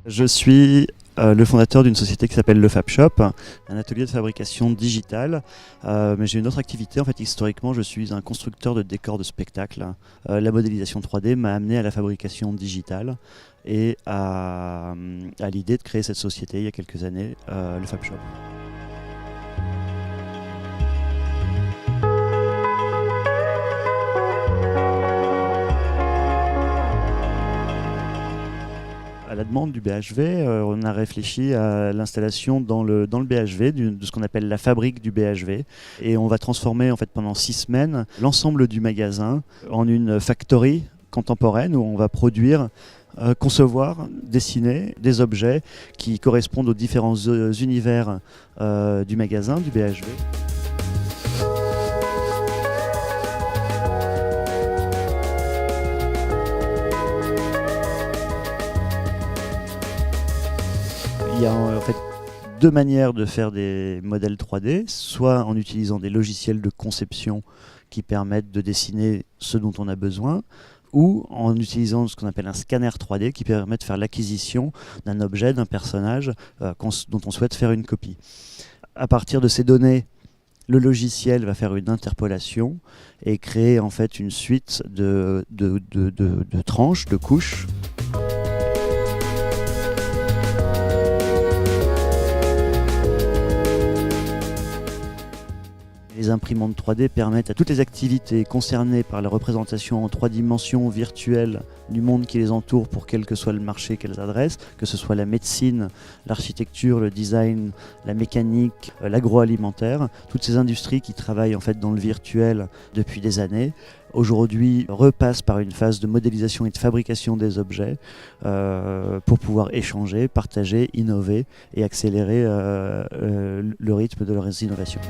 Je suis le fondateur d'une société qui s'appelle le Fab Shop, un atelier de fabrication digitale. Mais j'ai une autre activité. En fait, historiquement, je suis un constructeur de décors de spectacle. La modélisation 3D m'a amené à la fabrication digitale et à l'idée de créer cette société il y a quelques années, le Fab Shop. À la demande du BHV, on a réfléchi à l'installation dans le BHV de ce qu'on appelle la fabrique du BHV. Et on va transformer en fait, pendant 6 semaines l'ensemble du magasin en une factory contemporaine où on va produire, concevoir, dessiner des objets qui correspondent aux différents univers du magasin, du BHV. Il y a en fait 2 manières de faire des modèles 3D, soit en utilisant des logiciels de conception qui permettent de dessiner ce dont on a besoin, ou en utilisant ce qu'on appelle un scanner 3D qui permet de faire l'acquisition d'un objet, d'un personnage dont on souhaite faire une copie. À partir de ces données, le logiciel va faire une interpolation et créer en fait une suite de tranches, de couches. Les imprimantes 3D permettent à toutes les activités concernées par la représentation en 3 dimensions virtuelles du monde qui les entoure pour quel que soit le marché qu'elles adressent, que ce soit la médecine, l'architecture, le design, la mécanique, l'agroalimentaire, toutes ces industries qui travaillent en fait dans le virtuel depuis des années, aujourd'hui repassent par une phase de modélisation et de fabrication des objets pour pouvoir échanger, partager, innover et accélérer le rythme de leurs innovations.